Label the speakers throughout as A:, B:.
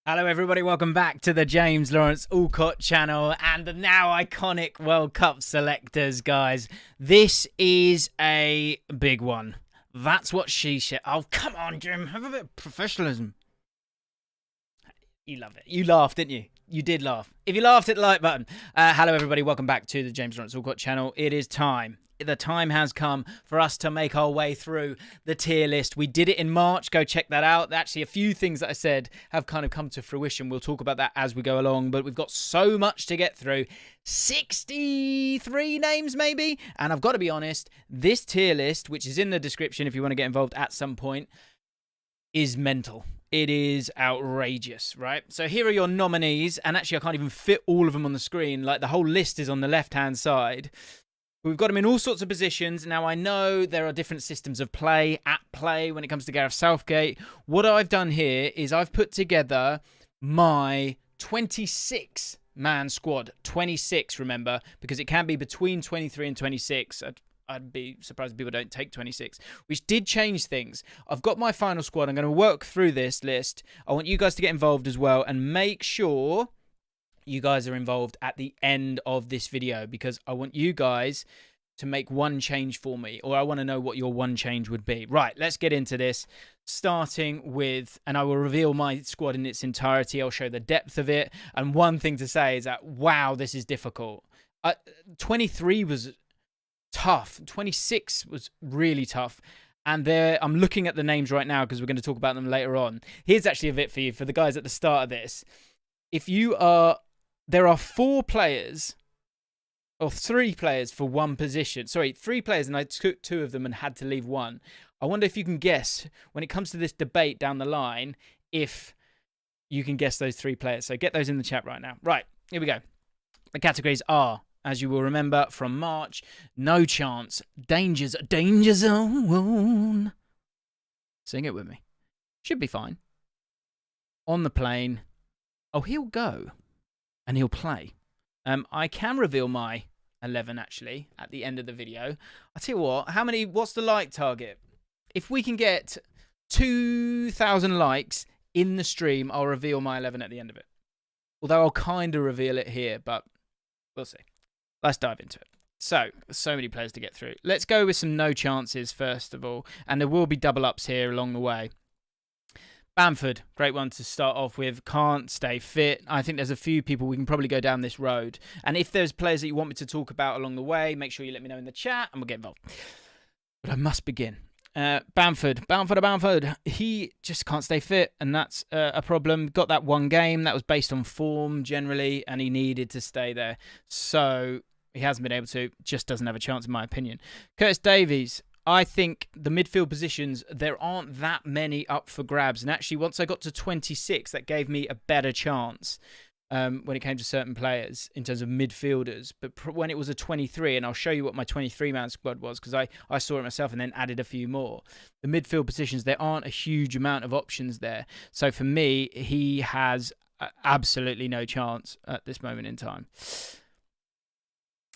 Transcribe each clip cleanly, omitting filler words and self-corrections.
A: Hello everybody, welcome back to the James Lawrence Allcott channel and the now iconic World Cup selectors, guys. This is a big one. That's what she said. Oh, come on, Jim. Have a bit of professionalism. You love it. You laughed, didn't you? You did laugh. If you laughed, hit the like button. Hello everybody, welcome back to the James Lawrence Allcott channel. It is time. The time has come for us to make our way through the tier list. We did it in March. Go check that out. Actually, a few things that I said have kind of come to fruition. We'll talk about that as we go along, but we've got so much to get through. 63 names maybe. And I've got to be honest, this tier list, which is in the description if you want to get involved at some point, is mental. It is outrageous, right? So here are your nominees. And actually, I can't even fit all of them on the screen. Like, the whole list is on the left-hand side. We've got them in all sorts of positions. Now, I know there are different systems of play at play when it comes to Gareth Southgate. What I've done here is I've put together my 26-man squad. 26, remember, because it can be between 23 and 26. I'd be surprised if people don't take 26, which did change things. I've got my final squad. I'm going to work through this list. I want you guys to get involved as well and make sure you guys are involved at the end of this video, because I want you guys to make one change for me, or I want to know what your one change would be. Right, let's get into this, starting with, and I will reveal my squad in its entirety. I'll show the depth of it. And one thing to say is that, wow, this is difficult. 23 was tough. 26 was really tough. And I'm looking at the names right now because we're going to talk about them later on. Here's actually a bit for you, for the guys at the start of this. If you are... There are 4 players, or 3 players for one position. Sorry, 3 players, and I took 2 of them and had to leave 1. I wonder if you can guess, when it comes to this debate down the line, if you can guess those 3 players. So get those in the chat right now. Right, here we go. The categories are, as you will remember from March, no chance, danger zone. Sing it with me. Should be fine. On the plane. Oh, he'll go. And he'll play. I can reveal my 11, actually, at the end of the video. I'll tell you what, what's the like target? If we can get 2,000 likes in the stream, I'll reveal my 11 at the end of it. Although I'll kind of reveal it here, but we'll see. Let's dive into it. So many players to get through. Let's go with some no chances, first of all. And there will be double ups here along the way. Bamford, great one to start off with. Can't stay fit. I think there's a few people we can probably go down this road. And if there's players that you want me to talk about along the way, make sure you let me know in the chat and we'll get involved. But I must begin. Bamford. He just can't stay fit, and that's a problem. Got that one game that was based on form generally, and he needed to stay there. So he hasn't been able to. Just doesn't have a chance, in my opinion. Curtis Davies. I think the midfield positions, there aren't that many up for grabs. And actually, once I got to 26, that gave me a better chance when it came to certain players in terms of midfielders. But when it was a 23, and I'll show you what my 23-man squad was, because I saw it myself and then added a few more. The midfield positions, there aren't a huge amount of options there. So for me, he has absolutely no chance at this moment in time.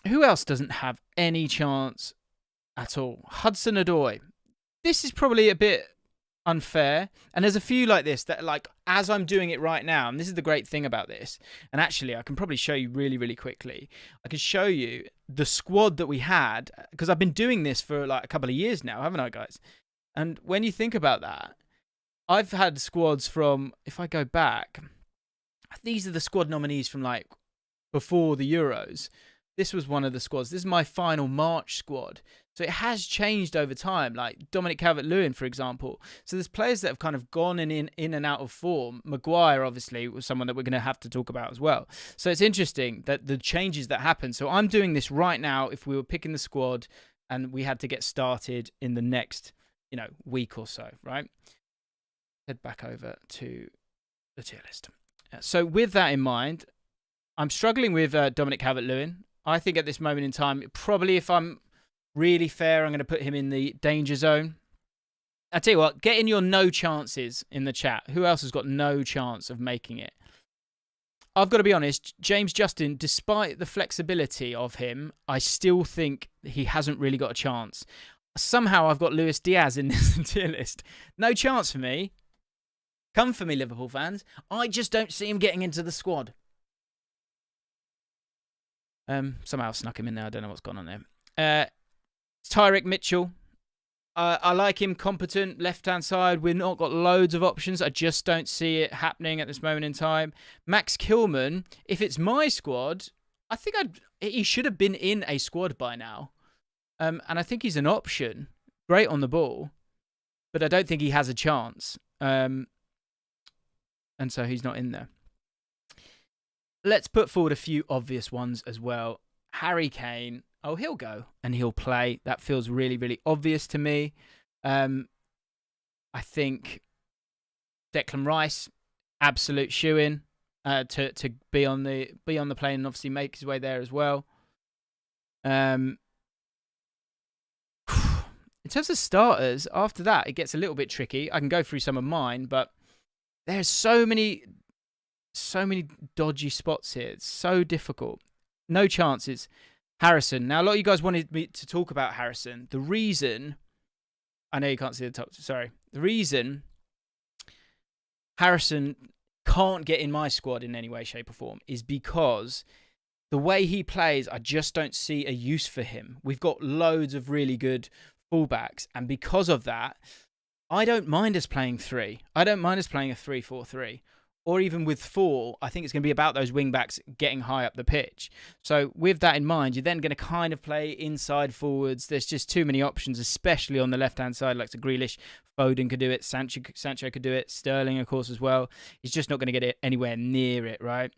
A: Who else doesn't have any chance at all? Hudson-Odoi. This is probably a bit unfair. And there's a few like this that, like, as I'm doing it right now, and this is the great thing about this, and actually I can probably show you really, really quickly. I can show you the squad that we had, because I've been doing this for like a couple of years now, haven't I, guys? And when you think about that, I've had squads from, if I go back, these are the squad nominees from like before the Euros. This was one of the squads. This is my final March squad. So it has changed over time, like Dominic, Cabot, Lewin, for example. So there's players that have kind of gone in and out of form. Maguire, obviously, was someone that we're going to have to talk about as well. So it's interesting that the changes that happen. So I'm doing this right now if we were picking the squad and we had to get started in the next, week or so, right? Head back over to the tier list. So with that in mind, I'm struggling with Dominic, Cabot, Lewin. I think at this moment in time, probably if I'm really fair, I'm going to put him in the danger zone. I tell you what, get in your no chances in the chat. Who else has got no chance of making it? I've got to be honest, James Justin, despite the flexibility of him, I still think he hasn't really got a chance. Somehow I've got Luis Diaz in this tier list. No chance for me. Come for me, Liverpool fans. I just don't see him getting into the squad. Somehow snuck him in there. I don't know what's gone on there. Tyrick Mitchell. I like him, competent, left-hand side. We've not got loads of options. I just don't see it happening at this moment in time. Max Kilman, if it's my squad, I think he should have been in a squad by now. And I think he's an option. Great on the ball. But I don't think he has a chance. And so he's not in there. Let's put forward a few obvious ones as well. Harry Kane. Oh, he'll go and he'll play. That feels really, really obvious to me. I think Declan Rice, absolute shoo-in to be on the plane and obviously make his way there as well. In terms of starters, after that it gets a little bit tricky. I can go through some of mine, but there's so many dodgy spots here. It's so difficult. No chances. Harrison. Now, a lot of you guys wanted me to talk about Harrison. The reason... I know you can't see the top. Sorry. The reason Harrison can't get in my squad in any way, shape or form is because the way he plays, I just don't see a use for him. We've got loads of really good fullbacks. And because of that, I don't mind us playing 3. I don't mind us playing a 3-4-3. Or even with 4, I think it's going to be about those wing-backs getting high up the pitch. So with that in mind, you're then going to kind of play inside forwards. There's just too many options, especially on the left-hand side, like Grealish. Foden could do it. Sancho could do it. Sterling, of course, as well. He's just not going to get it anywhere near it, right?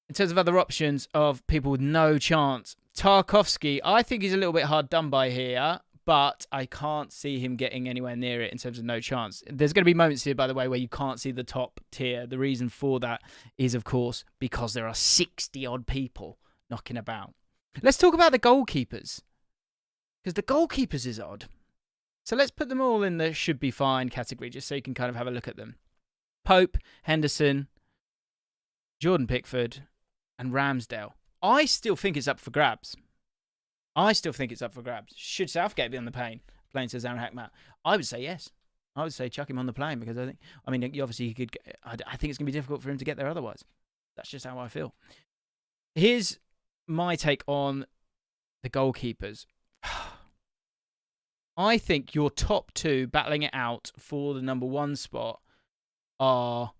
A: In terms of other options of people with no chance, Tarkowski, I think he's a little bit hard done by here. But I can't see him getting anywhere near it in terms of no chance. There's going to be moments here, by the way, where you can't see the top tier. The reason for that is, of course, because there are 60-odd people knocking about. Let's talk about the goalkeepers. Because the goalkeepers is odd. So let's put them all in the should be fine category, just so you can kind of have a look at them. Pope, Henderson, Jordan Pickford, and Ramsdale. I still think it's up for grabs. Should Southgate be on the plane says Aaron JaackMaate? I would say yes. I would say chuck him on the plane because obviously he could. I think it's going to be difficult for him to get there otherwise. That's just how I feel. Here's my take on the goalkeepers. I think your top 2 battling it out for the number 1 spot are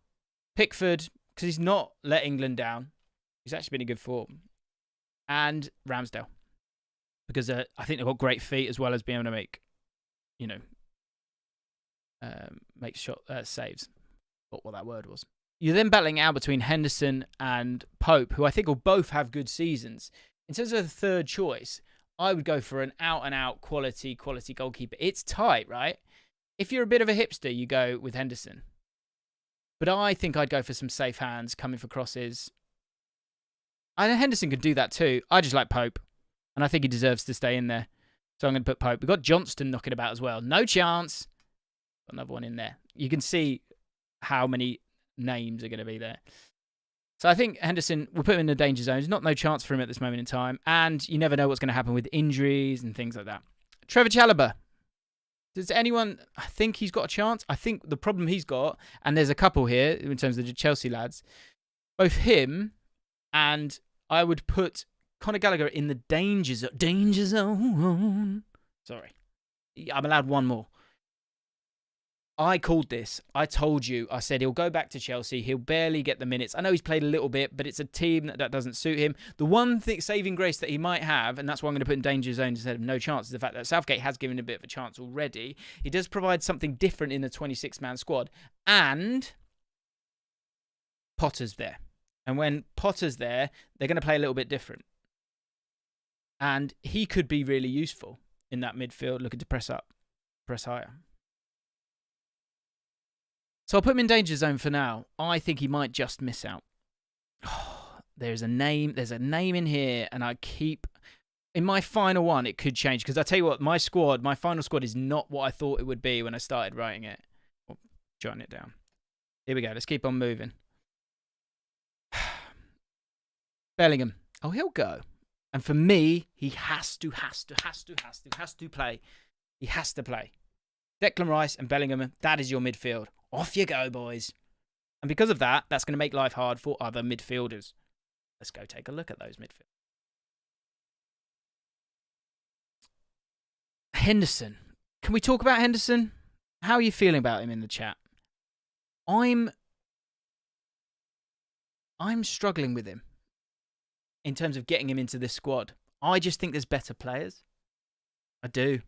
A: Pickford, because he's not let England down. He's actually been in good form. And Ramsdale. Because I think they've got great feet as well as being able to make, saves. What that word was. You're then battling out between Henderson and Pope, who I think will both have good seasons. In terms of the third choice, I would go for an out-and-out quality goalkeeper. It's tight, right? If you're a bit of a hipster, you go with Henderson. But I think I'd go for some safe hands coming for crosses. I know Henderson could do that too. I just like Pope. And I think he deserves to stay in there. So I'm going to put Pope. We've got Johnston knocking about as well. No chance. Got another one in there. You can see how many names are going to be there. So I think Henderson, we'll put him in the danger zone. There's not no chance for him at this moment in time. And you never know what's going to happen with injuries and things like that. Trevor Chalobah. Does anyone think he's got a chance? I think the problem he's got, and there's a couple here in terms of the Chelsea lads, both him and I would put Conor Gallagher in the danger zone. Sorry. I'm allowed one more. I called this. I told you. I said he'll go back to Chelsea. He'll barely get the minutes. I know he's played a little bit, but it's a team that doesn't suit him. The one thing, saving grace that he might have, and that's why I'm going to put in danger zone instead of no chance, is the fact that Southgate has given him a bit of a chance already. He does provide something different in the 26-man squad. And Potter's there. And when Potter's there, they're going to play a little bit different. And he could be really useful in that midfield, looking to press up, press higher. So I'll put him in danger zone for now. I think he might just miss out. Oh, there's a name in here, and I keep... In my final one, it could change, because I tell you what, my final squad is not what I thought it would be when I started writing it. Or jotting it down. Here we go. Let's keep on moving. Bellingham. Oh, he'll go. And for me, he has to play. He has to play. Declan Rice and Bellingham, that is your midfield. Off you go, boys. And because of that, that's going to make life hard for other midfielders. Let's go take a look at those midfielders. Henderson. Can we talk about Henderson? How are you feeling about him in the chat? I'm struggling with him in terms of getting him into this squad. I just think there's better players. I do.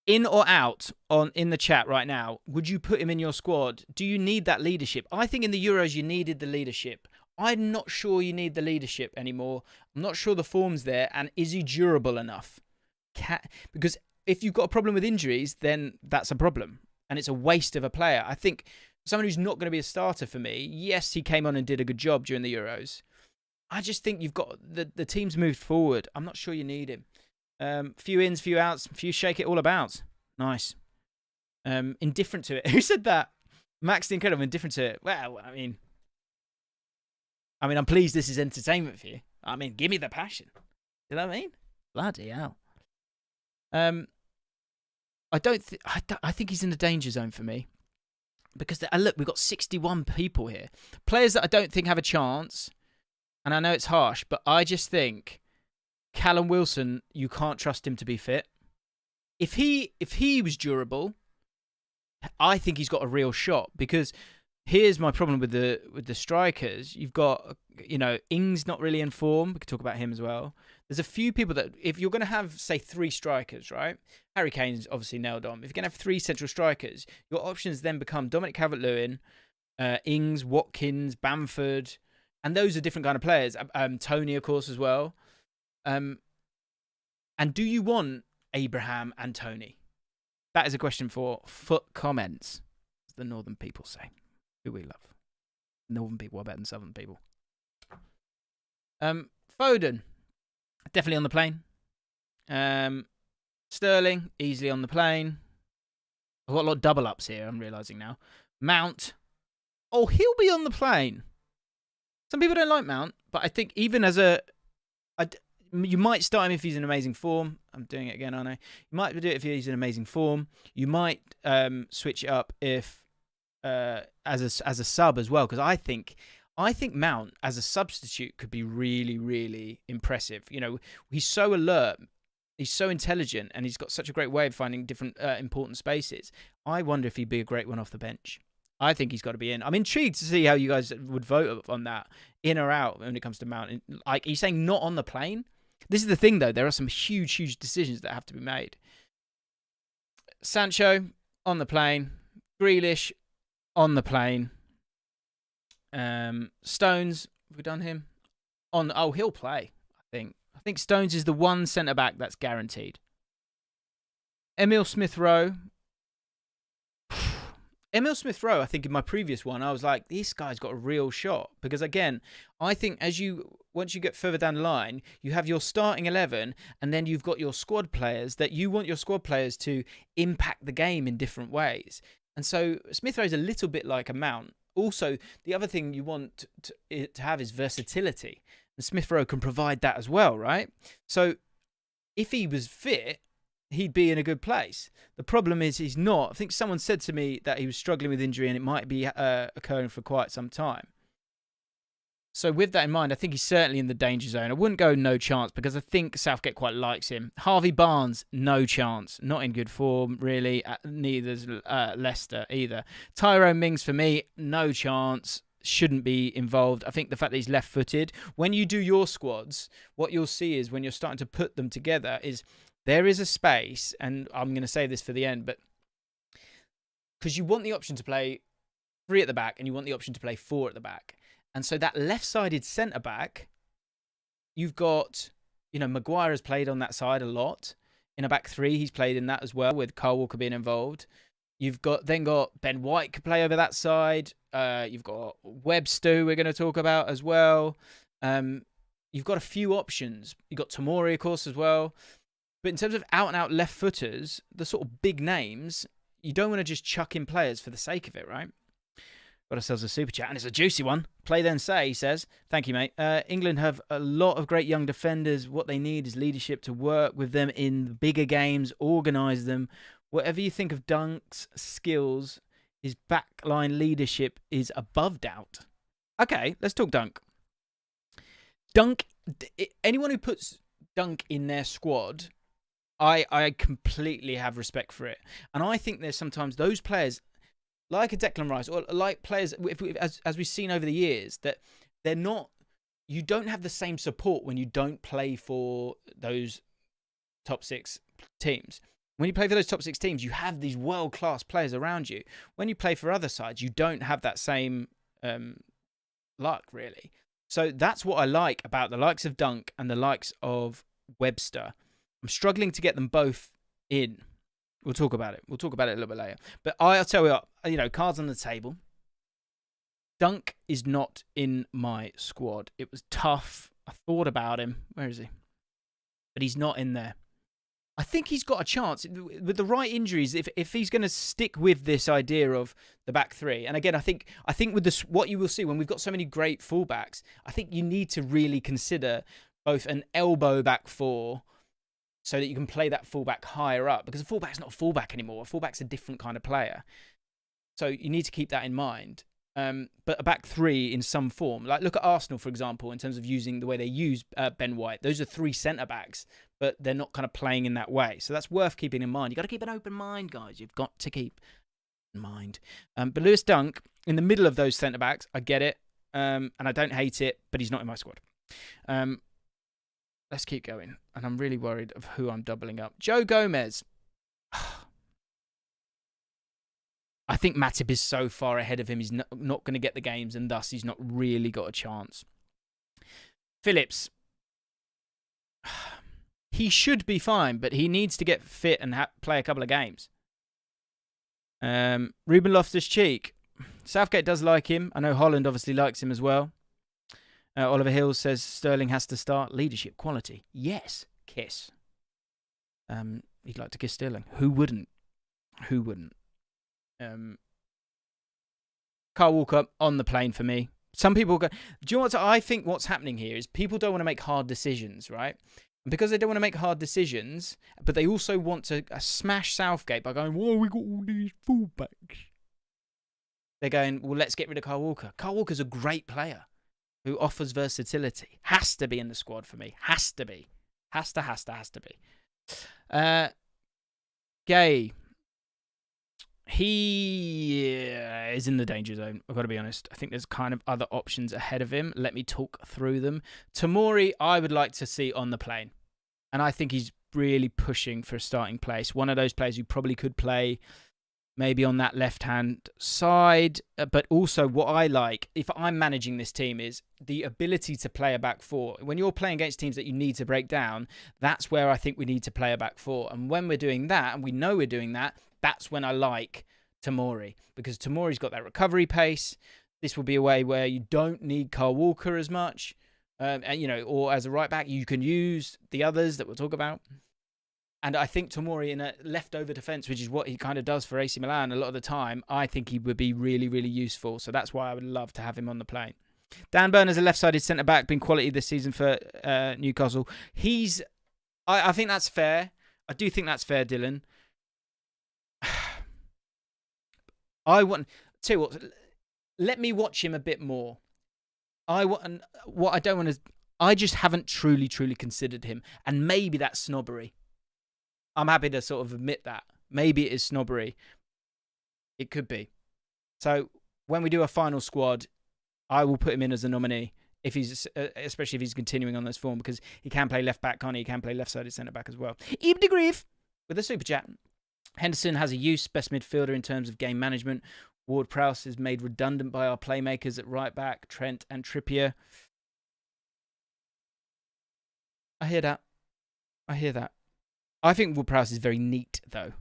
A: In or out in the chat right now, would you put him in your squad? Do you need that leadership? I think in the Euros you needed the leadership. I'm not sure you need the leadership anymore. I'm not sure the form's there. And is he durable enough? Because if you've got a problem with injuries, then that's a problem. And it's a waste of a player. I think someone who's not going to be a starter for me, yes, he came on and did a good job during the Euros. I just think you've got the team's moved forward. I'm not sure you need him. Few ins, few outs, few shake it all about. Nice. Indifferent to it. Who said that? Max the Incredible, indifferent to it. Well, I mean, I'm pleased this is entertainment for you. I mean, give me the passion. You know what I mean? Bloody hell. I think he's in the danger zone for me. Because, look, we've got 61 people here. Players that I don't think have a chance. And I know it's harsh, but I just think Callum Wilson, you can't trust him to be fit. If he was durable, I think he's got a real shot. Because here's my problem with the strikers. You've got, Ings not really in form. We could talk about him as well. There's a few people that, if you're going to have, say, 3 strikers, right? Harry Kane's obviously nailed on. If you're going to have 3 central strikers, your options then become Dominic, Cabot, Lewin, Ings, Watkins, Bamford, and those are different kind of players. Tony, of course, as well. And do you want Abraham and Tony? That is a question for foot comments, as the northern people say, who we love. Northern people are better than southern people. Foden, definitely on the plane. Sterling, easily on the plane. I've got a lot of double ups here, I'm realising now. Mount, he'll be on the plane. Some people don't like Mount, but I think even as you might start him if he's in amazing form. I'm doing it again, aren't I? You might do it if he's in amazing form. You might switch it up if as a sub as well, because I think Mount as a substitute could be really, really impressive. He's so alert, he's so intelligent, and he's got such a great way of finding different important spaces. I wonder if he'd be a great one off the bench. I think he's got to be in. I'm intrigued to see how you guys would vote on that, in or out, when it comes to Mount. Like, are you saying not on the plane? This is the thing, though. There are some huge, huge decisions that have to be made. Sancho, on the plane. Grealish, on the plane. Stones, have we done him? He'll play, I think. I think Stones is the one centre-back that's guaranteed. Emile Smith-Rowe. Emile Smith-Rowe, I think in my previous one, I was like, this guy's got a real shot. Because again, I think once you get further down the line, you have your starting 11, and then you've got your squad players that you want your squad players to impact the game in different ways. And so Smith-Rowe's a little bit like a Mount. Also, the other thing you want to have is versatility. And Smith-Rowe can provide that as well, right? So if he was fit, he'd be in a good place. The problem is he's not. I think someone said to me that he was struggling with injury and it might be occurring for quite some time. So with that in mind, I think he's certainly in the danger zone. I wouldn't go no chance because I think Southgate quite likes him. Harvey Barnes, no chance. Not in good form, really. Neither's Leicester either. Tyrone Mings, for me, no chance. Shouldn't be involved. I think the fact that he's left-footed. When you do your squads, what you'll see is when you're starting to put them together is there is a space, and I'm going to save this for the end, but because you want the option to play 3 at the back and you want the option to play 4 at the back. And so that left-sided centre-back, you've got, Maguire has played on that side a lot. In a back 3, he's played in that as well, with Kyle Walker being involved. You've got Ben White could play over that side. You've got Webster, we're going to talk about as well. You've got a few options. You've got Tomori, of course, as well. But in terms of out-and-out left-footers, the sort of big names, you don't want to just chuck in players for the sake of it, right? Got ourselves a super chat, and it's a juicy one. Play then say, he says. Thank you, mate. England have a lot of great young defenders. What they need is leadership to work with them in bigger games, organise them. Whatever you think of Dunk's skills, His backline leadership is above doubt. Okay, let's talk Dunk. Dunk, anyone who puts Dunk in their squad, I completely have respect for it. And I think there's sometimes those players, like a Declan Rice, or like players, as we've seen over the years, that they're not, you don't have the same support when you don't play for those top 6 teams. When you play for those top 6 teams, you have these world-class players around you. When you play for other sides, you don't have that same luck, really. So that's what I like about the likes of Dunk and the likes of Webster. I'm struggling to get them both in. We'll talk about it. We'll talk about it a little bit later. But I'll tell you what, cards on the table. Dunk is not in my squad. It was tough. I thought about him. Where is he? But he's not in there. I think he's got a chance with the right injuries. If he's going to stick with this idea of the back 3, and again, I think with this, what you will see when we've got so many great fullbacks, I think you need to really consider both an elbow back 4, so that you can play that fullback higher up, because a fullback's not a fullback anymore. A fullback's a different kind of player, so you need to keep that in mind. But a back 3 in some form, like look at Arsenal, for example, in terms of using the way they use Ben White. Those are 3 centre backs, but they're not kind of playing in that way. So that's worth keeping in mind. You've got to keep an open mind, guys. You've got to keep in mind. But Lewis Dunk, in the middle of those centre backs, I get it, and I don't hate it, but he's not in my squad. Let's keep going. And I'm really worried of who I'm doubling up. Joe Gomez. I think Matip is so far ahead of him, he's not going to get the games, and thus he's not really got a chance. Phillips. He should be fine, but he needs to get fit and play a couple of games. Ruben Loftus-Cheek. Southgate does like him. I know Holland obviously likes him as well. Oliver Hills says Sterling has to start. Leadership, quality. Yes. Kiss. He'd like to kiss Sterling. Who wouldn't? Who wouldn't? Kyle Walker on the plane for me. Some people go, do you know what I think what's happening here is people don't want to make hard decisions, right? And because they don't want to make hard decisions, but they also want to smash Southgate by going, whoa, we got all these fullbacks. They're going, well, let's get rid of Kyle Walker. Kyle Walker's a great player who offers versatility. Has to be in the squad for me. Has to be. Has to be. Gay. He is in the danger zone, I've got to be honest. I think there's kind of other options ahead of him. Let me talk through them. Tomori, I would like to see on the plane. And I think he's really pushing for a starting place. One of those players who probably could play maybe on that left-hand side. But also what I like, if I'm managing this team, is the ability to play a back 4. When you're playing against teams that you need to break down, that's where I think we need to play a back 4. And when we're doing that, and we know we're doing that, that's when I like Tomori, because Tomori's got that recovery pace. This will be a way where you don't need Kyle Walker as much, or as a right back, you can use the others that we'll talk about. And I think Tomori in a leftover defence, which is what he kind of does for AC Milan a lot of the time, I think he would be really, really useful. So that's why I would love to have him on the plane. Dan Burner's a left-sided centre-back, been quality this season for Newcastle. I think that's fair. I do think that's fair, Dylan. Let me watch him a bit more. I just haven't truly considered him. And maybe that's snobbery. I'm happy to sort of admit that. Maybe it is snobbery. It could be. So when we do a final squad, I will put him in as a nominee, especially if he's continuing on this form, because he can play left back, can't he? He can play left-sided centre-back as well. Ibn de Grief with a super chat. Henderson has a use, best midfielder in terms of game management. Ward-Prowse is made redundant by our playmakers at right back, Trent and Trippier. I hear that. I think Ward-Prowse is very neat, though.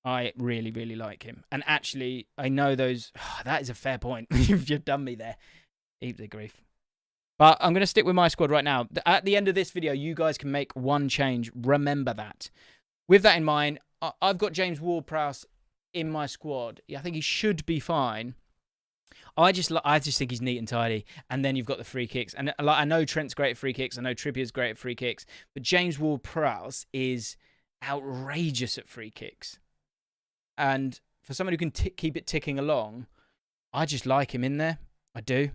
A: I really, really like him. And actually, I know those... that is a fair point. You've done me there. Heaps of grief. But I'm going to stick with my squad right now. At the end of this video, you guys can make one change. Remember that. With that in mind, I've got James Ward-Prowse in my squad. I think he should be fine. I just think he's neat and tidy. And then you've got the free kicks. And I know Trent's great at free kicks. I know Trippier's great at free kicks. But James Ward-Prowse is outrageous at free kicks. And for someone who can keep it ticking along, I just like him in there. I do.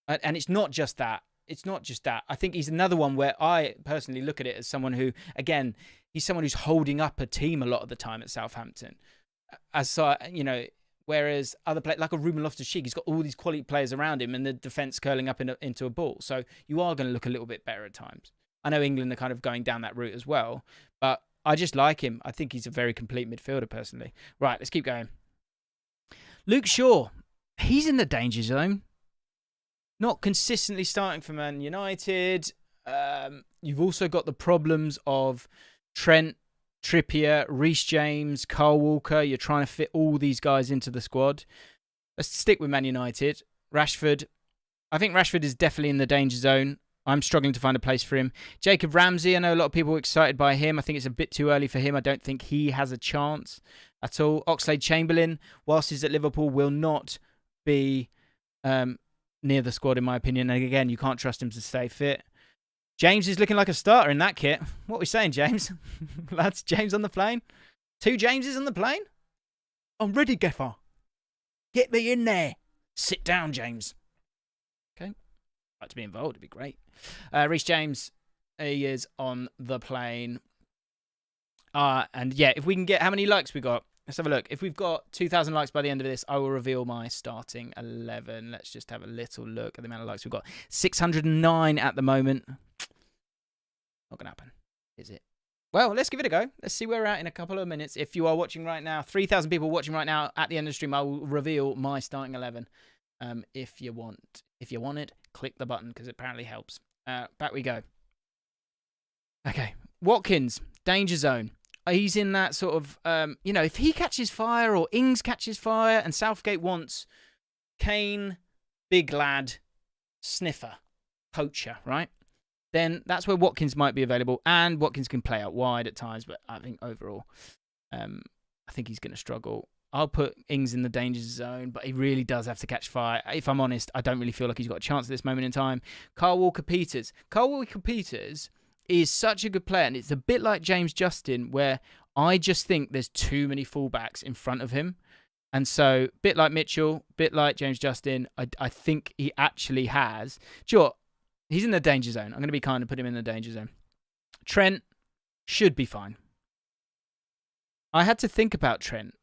A: And it's not just that. It's not just that. I think he's another one where I personally look at it as someone who, again, he's someone who's holding up a team a lot of the time at Southampton. Whereas other players, like a Ruben Loftus-Cheek, he's got all these quality players around him and the defence curling up into a ball. So you are going to look a little bit better at times. I know England are kind of going down that route as well, but I just like him. I think he's a very complete midfielder, personally. Right, let's keep going. Luke Shaw, he's in the danger zone. Not consistently starting for Man United. You've also got the problems of Trent, Trippier, Reece James, Kyle Walker. You're trying to fit all these guys into the squad. Let's stick with Man United. Rashford. I think Rashford is definitely in the danger zone. I'm struggling to find a place for him. Jacob Ramsey, I know a lot of people are excited by him. I think it's a bit too early for him. I don't think he has a chance at all. Oxlade Chamberlain, whilst he's at Liverpool, will not be near the squad, in my opinion. And again, you can't trust him to stay fit. James is looking like a starter in that kit. What are we saying, James? Lads, James on the plane? 2 Jameses on the plane? I'm ready, Gaffer. Get me in there. Sit down, James. Okay. Like to be involved, it'd be great. Reece James, he is on the plane. And yeah, if we can get, how many likes we got? Let's have a look. If we've got 2,000 likes by the end of this, I will reveal my starting 11. Let's just have a little look at the amount of likes we've got. 609 at the moment. Not going to happen, is it? Well, let's give it a go. Let's see where we're at in a couple of minutes. If you are watching right now, 3,000 people watching right now, at the end of the stream, I will reveal my starting 11. If you want it, click the button because it apparently helps. Back we go. Okay. Watkins, danger zone. He's in that sort of, if he catches fire or Ings catches fire and Southgate wants Kane, big lad, sniffer, poacher, right? Then that's where Watkins might be available. And Watkins can play out wide at times, but I think overall, I think he's going to struggle. I'll put Ings in the danger zone, but he really does have to catch fire. If I'm honest, I don't really feel like he's got a chance at this moment in time. Kyle Walker-Peters. Kyle Walker-Peters is such a good player, and it's a bit like James Justin, where I just think there's too many fullbacks in front of him. And so, bit like Mitchell, bit like James Justin, I think he actually has. Sure, he's in the danger zone. I'm going to be kind and put him in the danger zone. Trent should be fine. I had to think about Trent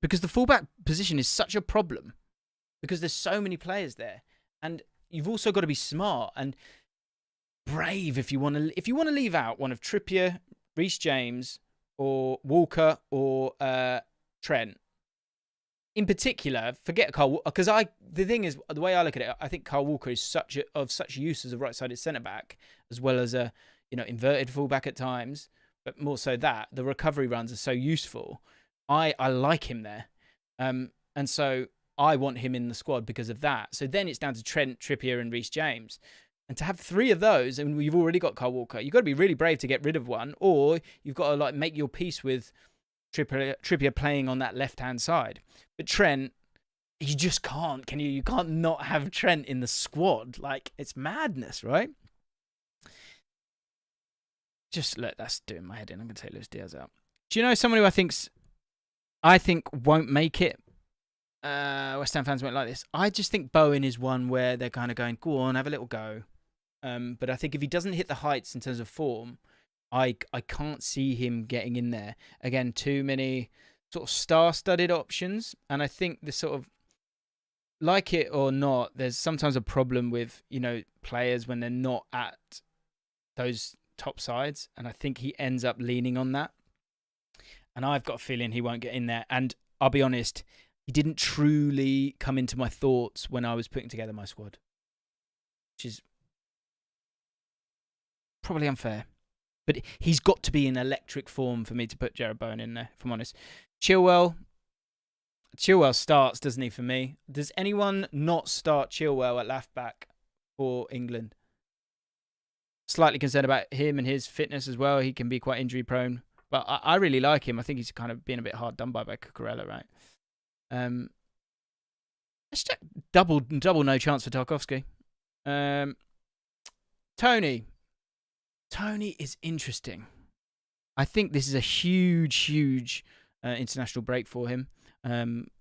A: because the fullback position is such a problem because there's so many players there. And you've also got to be smart and brave if you want to leave out one of Trippier, Reece James, or Walker or Trent. In particular, forget Kyle Walker, because the thing is, the way I look at it, I think Kyle Walker is of such use as a right-sided centre back, as well as a inverted fullback at times, but more so that the recovery runs are so useful. I like him there, and so I want him in the squad because of that. So then it's down to Trent, Trippier, and Reece James. And to have 3 of those, and you've already got Kyle Walker, you've got to be really brave to get rid of one, or you've got to make your peace with Trippier playing on that left-hand side. But Trent, you just can't, can you? You can't not have Trent in the squad. It's madness, right? Just look, that's doing my head in. I'm going to take Luis Diaz out. Do you know someone who I think won't make it? West Ham fans won't like this. I just think Bowen is one where they're kind of going, go on, have a little go. But I think if he doesn't hit the heights in terms of form, I can't see him getting in there. Again, too many sort of star-studded options. And I think the sort of, like it or not, there's sometimes a problem with, players when they're not at those top sides. And I think he ends up leaning on that. And I've got a feeling he won't get in there. And I'll be honest, he didn't truly come into my thoughts when I was putting together my squad, which is probably unfair. But he's got to be in electric form for me to put Jarrod Bowen in there, if I'm honest. Chilwell starts, doesn't he, for me? Does anyone not start Chilwell at left back for England? Slightly concerned about him and his fitness as well. He can be quite injury prone. But I really like him. I think he's kind of being a bit hard done by Cucurella, right? Let's check double no chance for Tarkowski. Tony is interesting. I think this is a huge international break for him.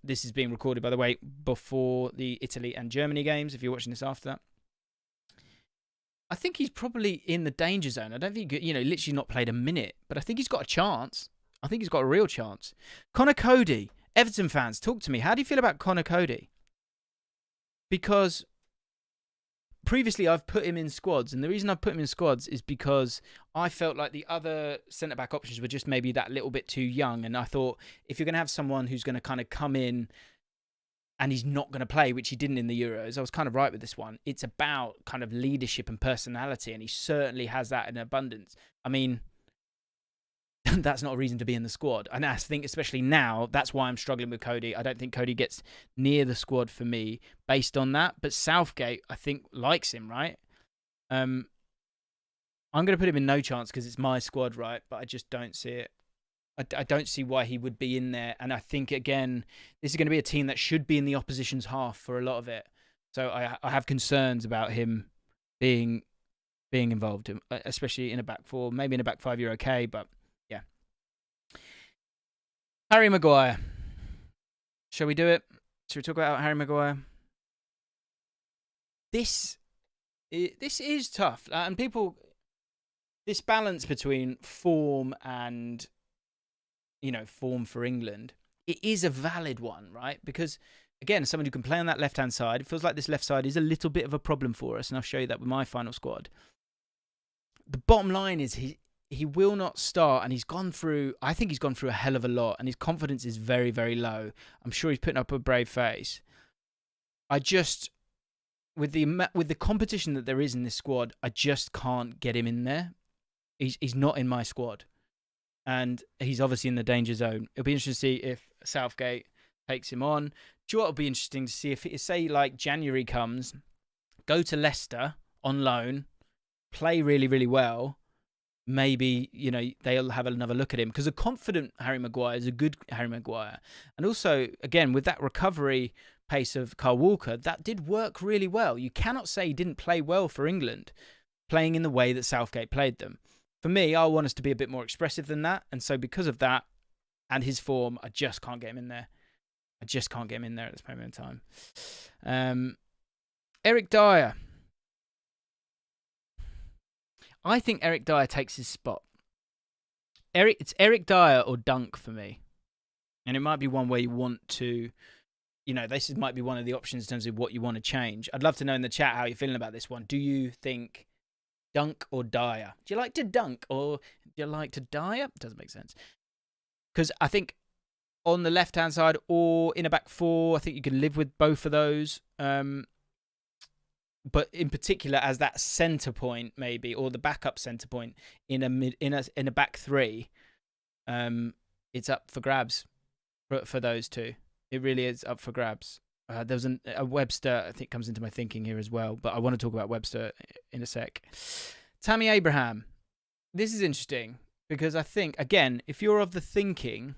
A: This is being recorded, by the way, before the Italy and Germany games, if you're watching this after that. I think he's probably in the danger zone. I don't think, literally not played a minute, but I think he's got a chance. I think he's got a real chance. Connor Cody, Everton fans, talk to me. How do you feel about Connor Cody? Because previously I've put him in squads, and the reason I've put him in squads is because I felt like the other centre-back options were just maybe that little bit too young, and I thought if you're going to have someone who's going to kind of come in and he's not going to play, which he didn't in the Euros, I was kind of right with this one. It's about kind of leadership and personality, and he certainly has that in abundance. I mean, that's not a reason to be in the squad. And I think, especially now, that's why I'm struggling with Cody. I don't think Cody gets near the squad for me based on that. But Southgate, I think, likes him, right? I'm going to put him in no chance because it's my squad, right? But I just don't see it. I don't see why he would be in there. And I think, again, this is going to be a team that should be in the opposition's half for a lot of it. So I have concerns about him being involved, especially in a back four. Maybe in a back five, you're okay, but yeah. Harry Maguire. Shall we do it? Shall we talk about Harry Maguire? This is tough. And people, this balance between form and, form for England, it is a valid one, right? Because, again, as someone who can play on that left-hand side, it feels like this left side is a little bit of a problem for us, and I'll show you that with my final squad. The bottom line is he will not start, and I think he's gone through a hell of a lot, and his confidence is very, very low. I'm sure he's putting up a brave face. With the competition that there is in this squad, I just can't get him in there. He's not in my squad. And he's obviously in the danger zone. It'll be interesting to see if Southgate takes him on. Do you know what will be interesting to see? If it, say, like January comes, go to Leicester on loan, play really, really well, maybe, they'll have another look at him. Because a confident Harry Maguire is a good Harry Maguire. And also, again, with that recovery pace of Kyle Walker, that did work really well. You cannot say he didn't play well for England, playing in the way that Southgate played them. For me, I want us to be a bit more expressive than that. And so because of that and his form, I just can't get him in there. I just can't get him in there at this moment in time. Eric Dyer. I think Eric Dyer takes his spot. It's Eric Dyer or Dunk for me. And it might be one where you want to, this might be one of the options in terms of what you want to change. I'd love to know in the chat how you're feeling about this one. Do you think Dunk or Dyer? Do you like to dunk or do you like to Dyer? Doesn't make sense. Because I think on the left-hand side or in a back four, I think you can live with both of those. But in particular, as that centre point, maybe, or the backup centre point in a back three, it's up for grabs for those two. It really is up for grabs. There was a Webster, I think, comes into my thinking here as well, but I want to talk about Webster in a sec. Tammy Abraham. This is interesting because I think, again, if you're of the thinking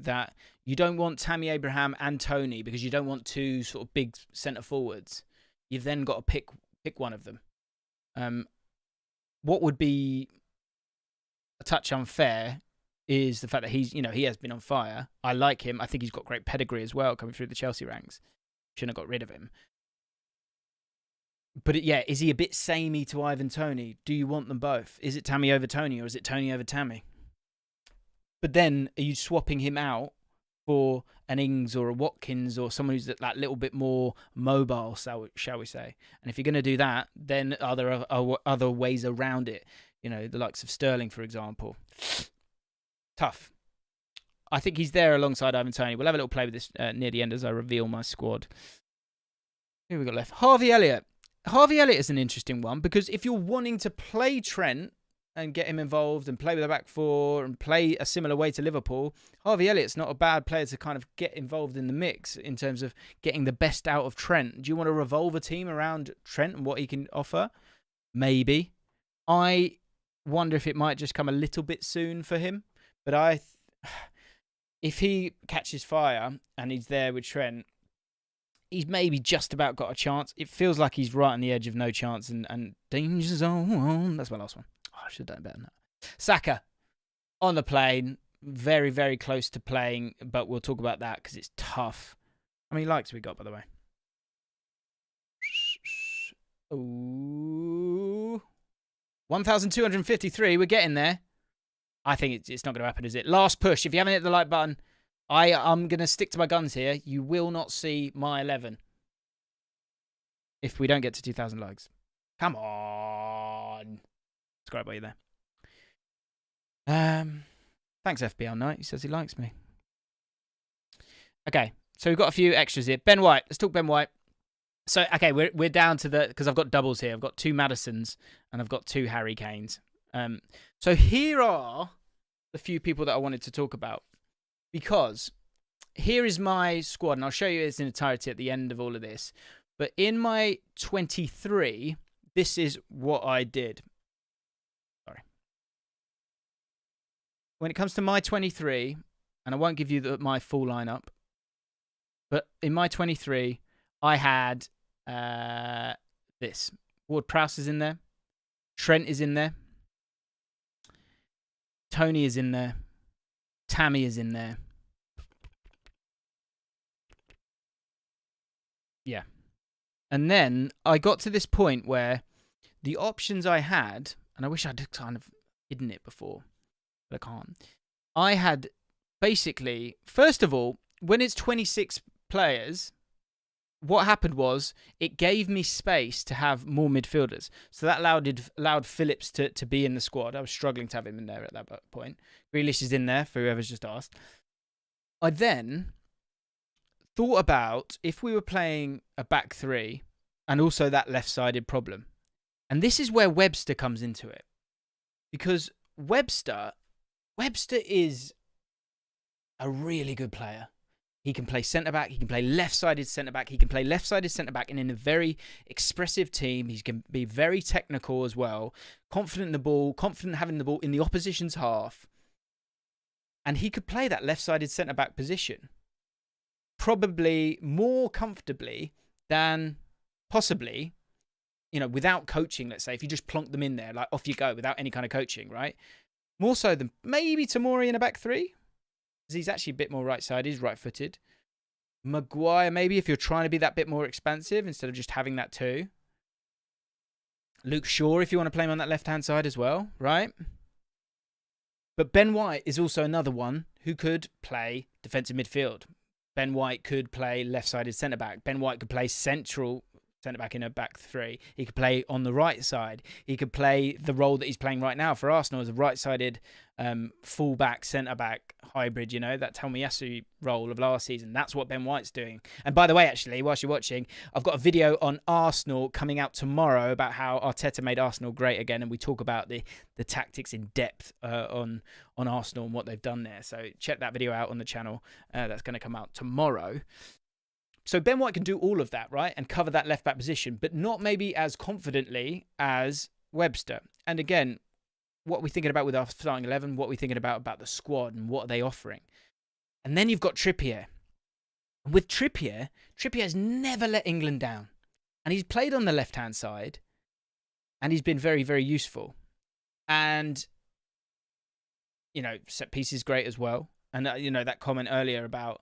A: that you don't want Tammy Abraham and Tony because you don't want two sort of big centre forwards, you've then got to pick one of them. What would be a touch unfair is the fact that he has been on fire. I like him. I think he's got great pedigree as well coming through the Chelsea ranks. Shouldn't have got rid of him. But is he a bit samey to Ivan Toney? Do you want them both? Is it Tammy over Tony or is it Tony over Tammy? But then are you swapping him out for an Ings or a Watkins or someone who's that little bit more mobile, shall we say? And if you're going to do that, then are there other ways around it? The likes of Sterling, for example. Tough. I think he's there alongside Ivan Toney. We'll have a little play with this near the end as I reveal my squad. Who we got left? Harvey Elliott. Harvey Elliott is an interesting one because if you're wanting to play Trent and get him involved and play with a back four and play a similar way to Liverpool, Harvey Elliott's not a bad player to kind of get involved in the mix in terms of getting the best out of Trent. Do you want to revolve a team around Trent and what he can offer? Maybe. I wonder if it might just come a little bit soon for him. But if he catches fire and he's there with Trent, he's maybe just about got a chance. It feels like he's right on the edge of no chance and danger zone. That's my last one. Oh, I should have done better than that. Saka on the plane, very, very close to playing, but we'll talk about that because it's tough. How many likes we got, by the way? Ooh. 1,253. We're getting there. I think it's not going to happen, is it? Last push. If you haven't hit the like button, I'm going to stick to my guns here. You will not see my 11 if we don't get to 2,000 likes. Come on. Subscribe while you're there. Thanks, FBL Knight. He says he likes me. Okay, so we've got a few extras here. Ben White. Let's talk Ben White. So, okay, we're down to because I've got doubles here. I've got 2 Maddisons and I've got 2 Harry Kanes. So here are the few people that I wanted to talk about, because here is my squad, and I'll show you its entirety at the end of all of this. But in my 23, this is what I did. Sorry. When it comes to my 23, and I won't give you my full lineup, but in my 23, I had this. Ward-Prowse is in there. Trent is in there. Tony is in there. Tammy is in there. Yeah. And then I got to this point where the options I had, and I wish I'd kind of hidden it before, but I can't. I had basically, first of all, when it's 26 players, what happened was it gave me space to have more midfielders. So that allowed Phillips to be in the squad. I was struggling to have him in there at that point. Grealish is in there for whoever's just asked. I then thought about if we were playing a back 3 and also that left-sided problem. And this is where Webster comes into it. Because Webster is a really good player. He can play centre-back. He can play left-sided centre-back. He can play left-sided centre-back and in a very expressive team. He can be very technical as well. Confident in the ball. Confident having the ball in the opposition's half. And he could play that left-sided centre-back position probably more comfortably than possibly, without coaching, let's say. If you just plonk them in there, like off you go without any kind of coaching, right? More so than maybe Tomori in a back 3. Because he's actually a bit more right-sided. He's right-footed. Maguire, maybe, if you're trying to be that bit more expansive instead of just having that 2. Luke Shaw, if you want to play him on that left-hand side as well, right? But Ben White is also another one who could play defensive midfield. Ben White could play left-sided centre-back. Ben White could play central centre-back in a back 3. He could play on the right side. He could play the role that he's playing right now for Arsenal as a right-sided full-back, centre-back hybrid, that Tomiyasu role of last season. That's what Ben White's doing. And by the way, actually, whilst you're watching, I've got a video on Arsenal coming out tomorrow about how Arteta made Arsenal great again, and we talk about the tactics in depth on Arsenal and what they've done there. So check that video out on the channel. That's going to come out tomorrow. So Ben White can do all of that, right? And cover that left-back position, but not maybe as confidently as Webster. And again, what are we thinking about with our starting 11? What are we thinking about the squad and what are they offering? And then you've got Trippier. With Trippier's never let England down. And he's played on the left-hand side. And he's been very, very useful. And, set piece is great as well. And, that comment earlier about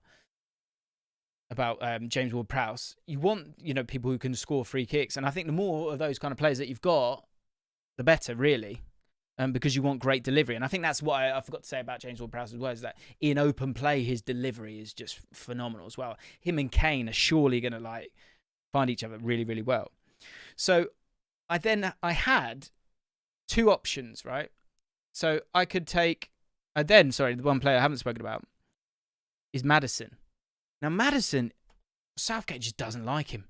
A: James Ward-Prowse. You want, people who can score free kicks. And I think the more of those kind of players that you've got, the better, really. Because you want great delivery. And I think that's what I forgot to say about James Ward-Prowse as well, is that in open play, his delivery is just phenomenal as well. Him and Kane are surely going to find each other really, really well. So I had 2 options, right? So I could take, the one player I haven't spoken about is Maddison. Now, Maddison, Southgate just doesn't like him.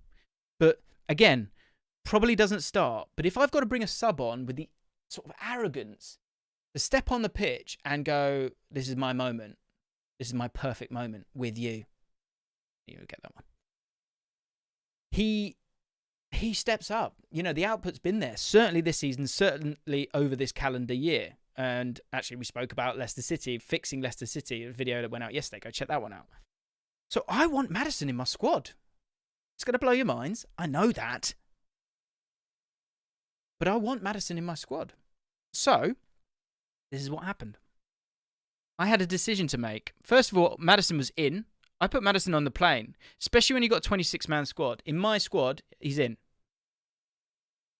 A: But again, probably doesn't start. But if I've got to bring a sub on with the sort of arrogance to step on the pitch and go, this is my moment. This is my perfect moment with you. You get that one. He steps up. The output's been there. Certainly this season, certainly over this calendar year. And actually, we spoke about Leicester City, fixing Leicester City, a video that went out yesterday. Go check that one out. So I want Maddison in my squad. It's going to blow your minds. I know that. But I want Maddison in my squad. So, this is what happened. I had a decision to make. First of all, Maddison was in. I put Maddison on the plane, especially when you got a 26-man squad. In my squad, he's in.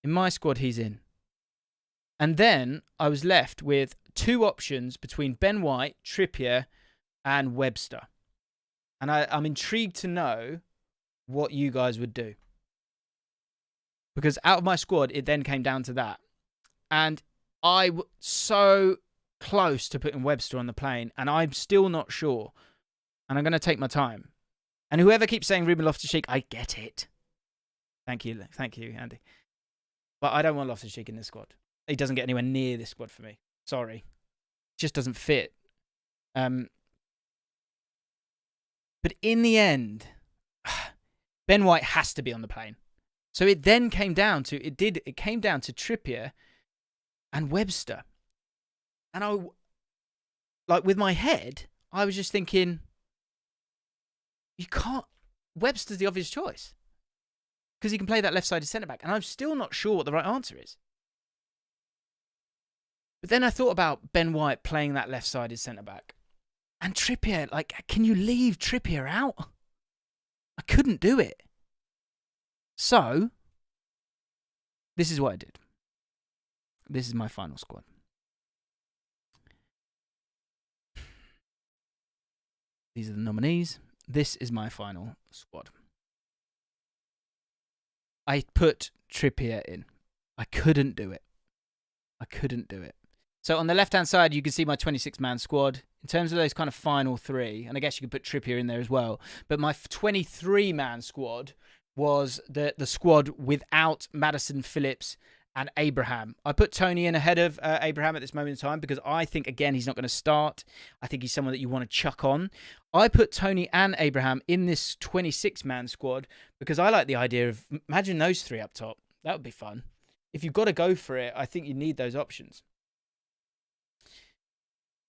A: In my squad, he's in. And then I was left with two options between Ben White, Trippier, and Webster. And I'm intrigued to know what you guys would do. Because out of my squad, it then came down to that. And I was so close to putting Webster on the plane, and I'm still not sure. And I'm going to take my time. And whoever keeps saying Ruben Loftus-Cheek, I get it. Thank you, Andy. But I don't want Loftus-Cheek in this squad. He doesn't get anywhere near this squad for me. Sorry. Just doesn't fit. But in the end, Ben White has to be on the plane. So it then came down to, it came down to Trippier and Webster. And with my head, I was just thinking, you can't, Webster's the obvious choice. Because he can play that left-sided centre-back. And I'm still not sure what the right answer is. But then I thought about Ben White playing that left-sided centre-back. And Trippier, can you leave Trippier out? I couldn't do it. So, this is what I did. This is my final squad. These are the nominees. This is my final squad. I put Trippier in. I couldn't do it. So on the left-hand side, you can see my 26-man squad. In terms of those kind of final three, and I guess you could put Trippier in there as well, but my 23-man squad was the squad without Maddison, Phillips, and Abraham. I put Tony in ahead of Abraham at this moment in time because I think, again, he's not going to start. I think he's someone that you want to chuck on. I put Tony and Abraham in this 26-man squad because I like the idea of, imagine those three up top. That would be fun. If you've got to go for it, I think you need those options.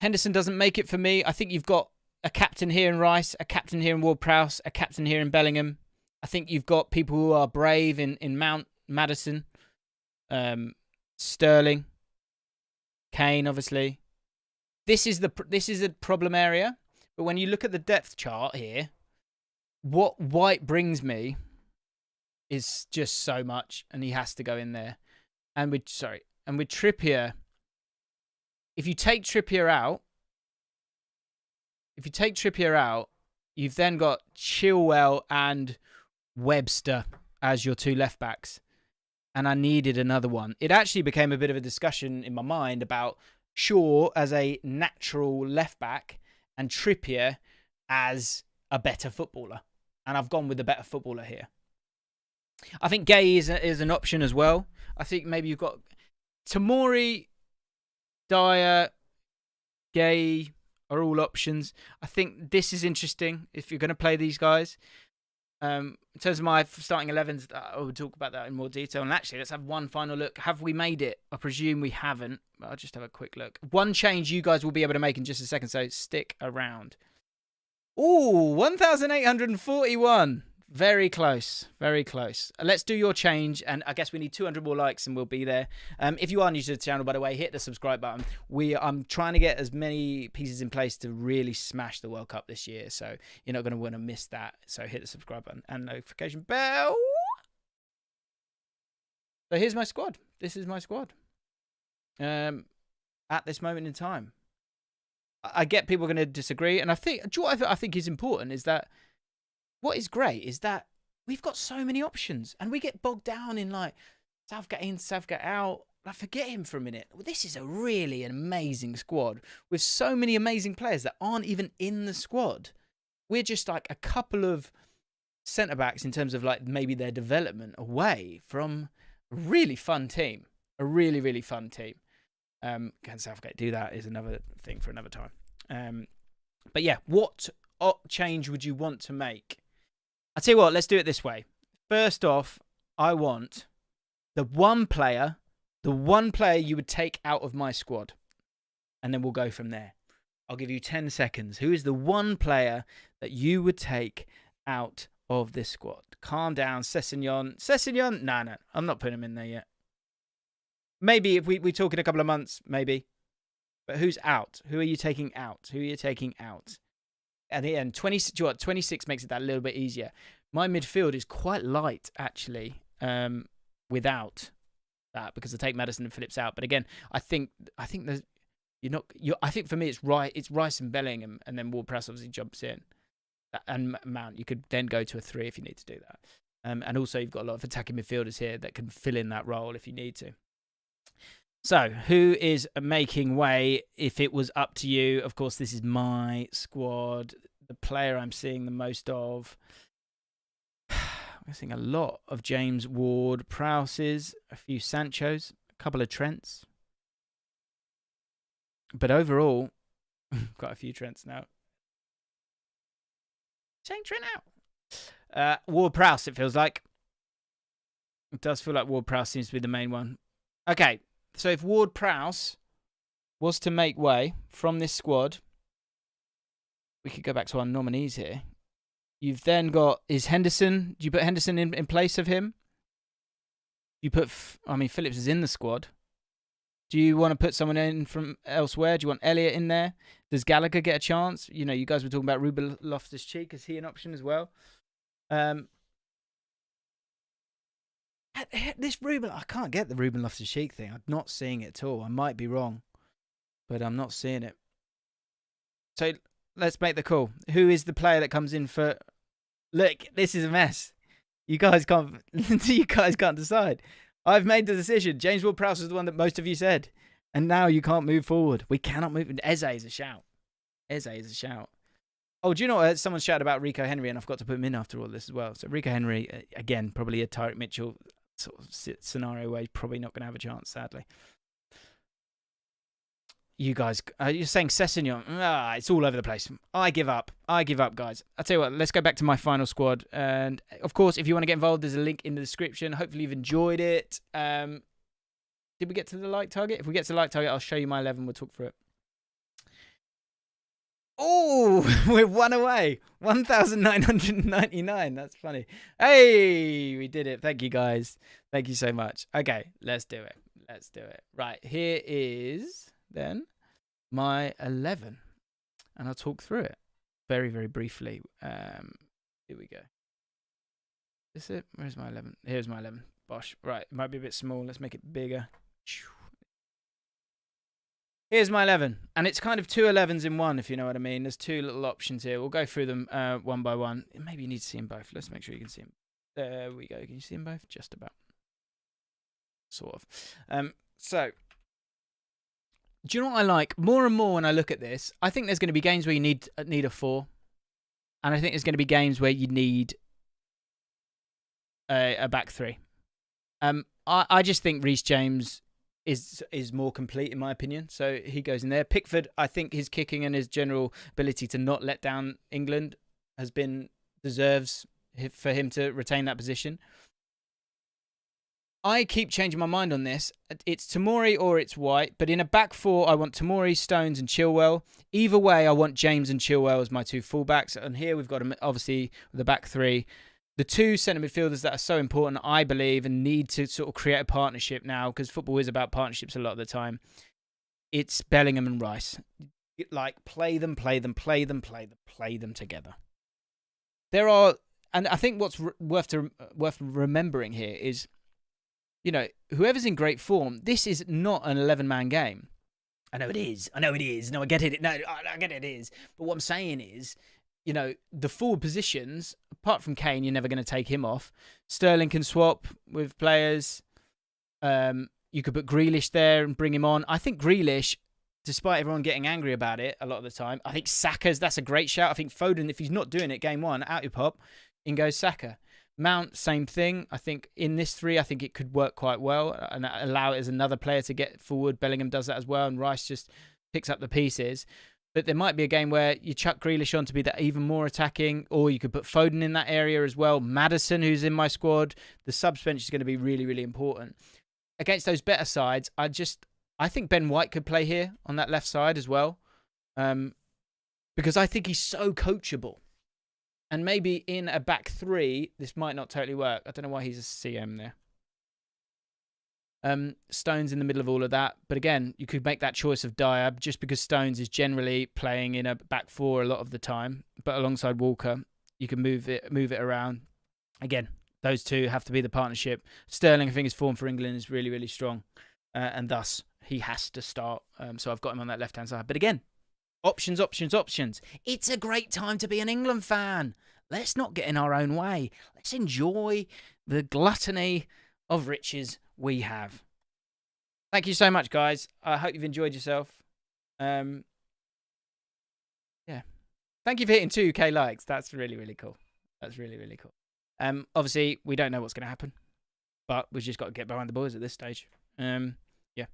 A: Henderson doesn't make it for me. I think you've got a captain here in Rice, a captain here in Ward-Prowse, a captain here in Bellingham. I think you've got people who are brave in Mount, Maddison, Sterling, Kane, obviously. This is a problem area. But when you look at the depth chart here, what White brings me is just so much, and he has to go in there. And with Trippier, if you take Trippier out, you've then got Chilwell and Webster as your two left backs. And I needed another one. It actually became a bit of a discussion in my mind about Shaw as a natural left back and Trippier as a better footballer. And I've gone with the better footballer here. I think Gay is an option as well. I think maybe you've got Tomori, Dyer, Gay are all options. I think this is interesting if you're going to play these guys. In terms of my starting 11s, I will talk about that in more detail. And actually, let's have one final look. Have we made it? I presume we haven't. But I'll just have a quick look. One change you guys will be able to make in just a second, so stick around. Ooh, 1,841. Very close. Very close. Let's do your change. And I guess we need 200 more likes and we'll be there. If you are new to the channel, by the way, hit the subscribe button. I'm trying to get as many pieces in place to really smash the World Cup this year. So you're not going to want to miss that. So hit the subscribe button and notification bell. So here's my squad. This is my squad. At this moment in time. I get people are going to disagree. And I think what I think is important is that what is great is that we've got so many options and we get bogged down in Southgate in, Southgate out. I forget him for a minute. This is a really amazing squad with so many amazing players that aren't even in the squad. We're just like a couple of centre-backs in terms of maybe their development away from a really fun team. A really, really fun team. Can Southgate do that is another thing for another time. But yeah, what change would you want to make? I'll tell you what, let's do it this way. First off, I want the one player you would take out of my squad. And then we'll go from there. I'll give you 10 seconds. Who is the one player that you would take out of this squad? Calm down, Sessegnon. Sessegnon? No, I'm not putting him in there yet. Maybe if we talk in a couple of months, maybe. But who's out? Who are you taking out? Who are you taking out? At the end, 26 makes it that little bit easier. My midfield is quite light, actually, without that, because I take Maddison and Phillips out. But again, I think there's I think for me it's Rice and Bellingham, and then Ward-Prowse obviously jumps in, and Mount. You could then go to a 3 if you need to do that. And also you've got a lot of attacking midfielders here that can fill in that role if you need to. So, who is making way? If it was up to you, of course, this is my squad. The player I'm seeing the most of, I'm seeing a lot of James Ward-Prowses, a few Sanchos, a couple of Trents. But overall, got a few Trents now. Saying Trent out. Ward-Prowse, it feels like. It does feel like Ward-Prowse seems to be the main one. Okay, so if Ward-Prowse was to make way from this squad, we could go back to our nominees here. You've then got, is Henderson, do you put Henderson in place of him? You put, Phillips is in the squad. Do you want to put someone in from elsewhere? Do you want Elliott in there? Does Gallagher get a chance? You know, you guys were talking about Ruben Loftus-Cheek. Is he an option as well? This Ruben, I can't get the Ruben Loftus-Cheek thing. I'm not seeing it at all. I might be wrong, but I'm not seeing it. So let's make the call. Who is the player that comes in for? Look, this is a mess. You guys can't. You guys can't decide. I've made the decision. James Ward-Prowse is the one that most of you said, and now you can't move forward. We cannot move. Eze is a shout. Eze is a shout. Oh, do you know what? Someone shouted about Rico Henry, and I forgot to put him in after all this as well. So Rico Henry, again, probably a Tyreek Mitchell sort of scenario where he's probably not going to have a chance, sadly. You guys, you're saying Sessegnon. It's all over the place. I give up. Guys. I'll tell you what, let's go back to my final squad. And, of course, if you want to get involved, there's a link in the description. Hopefully you've enjoyed it. Did we get to the like target? If we get to the like target, I'll show you my 11. We'll talk through it. Oh, we're one away. 1,999. That's funny. Hey, we did it. Thank you, guys. Thank you so much. Okay, let's do it. Right, here is then my 11. And I'll talk through it very, very briefly. Here we go. Is it? Where's my 11? Here's my 11. Bosh. Right, it might be a bit small. Let's make it bigger. Here's my 11. And it's kind of 2 11s in one, if you know what I mean. There's 2 little options here. We'll go through them one by one. Maybe you need to see them both. Let's make sure you can see them. There we go. Can you see them both? Just about. Sort of. So, do you know what I like? More and more when I look at this, I think there's going to be games where you need a 4. And I think there's going to be games where you need a back 3. I just think Reece James is more complete in my opinion, so he goes in there. Pickford, I think his kicking and his general ability to not let down England deserves for him to retain that position. I keep changing my mind on this. It's Tomori or it's White, but in a back 4, I want Tomori, Stones and Chilwell. Either way, I want James and Chilwell as my 2 fullbacks, and here we've got obviously the back 3. The 2 centre midfielders that are so important, I believe, and need to sort of create a partnership now, because football is about partnerships a lot of the time. It's Bellingham and Rice. Like, play them together. There are, and I think what's worth remembering here is, you know, whoever's in great form, this is not an 11-man game. I know it is. No, I get it. No, I get it is. But what I'm saying is, you know, the forward positions, apart from Kane, you're never going to take him off. Sterling can swap with players. You could put Grealish there and bring him on. I think Grealish, despite everyone getting angry about it a lot of the time, I think that's a great shout. I think Foden, if he's not doing it game 1, out you pop, in goes Saka. Mount, same thing. I think in this 3, I think it could work quite well and allow it as another player to get forward. Bellingham does that as well, and Rice just picks up the pieces. But there might be a game where you chuck Grealish on to be that even more attacking, or you could put Foden in that area as well. Maddison, who's in my squad, the subs bench is going to be really, really important. Against those better sides, I think Ben White could play here on that left side as well, because I think he's so coachable. And maybe in a back 3, this might not totally work. I don't know why he's a CM there. Stones in the middle of all of that. But again, you could make that choice of Dyer just because Stones is generally playing in a back four a lot of the time. But alongside Walker, you can move it around. Again, those two have to be the partnership. Sterling, I think his form for England is really, really strong. And thus, he has to start. So I've got him on that left-hand side. But again, options, options, options. It's a great time to be an England fan. Let's not get in our own way. Let's enjoy the gluttony of riches we have. Thank you so much, guys. I hope you've enjoyed yourself. Yeah. Thank you for hitting 2K likes. That's really, really cool. That's really, really cool. Obviously, we don't know what's going to happen, but we've just got to get behind the boys at this stage. Yeah.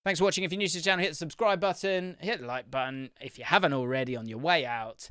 A: Thanks for watching. If you're new to the channel, hit the subscribe button, hit the like button. If you haven't already, on your way out,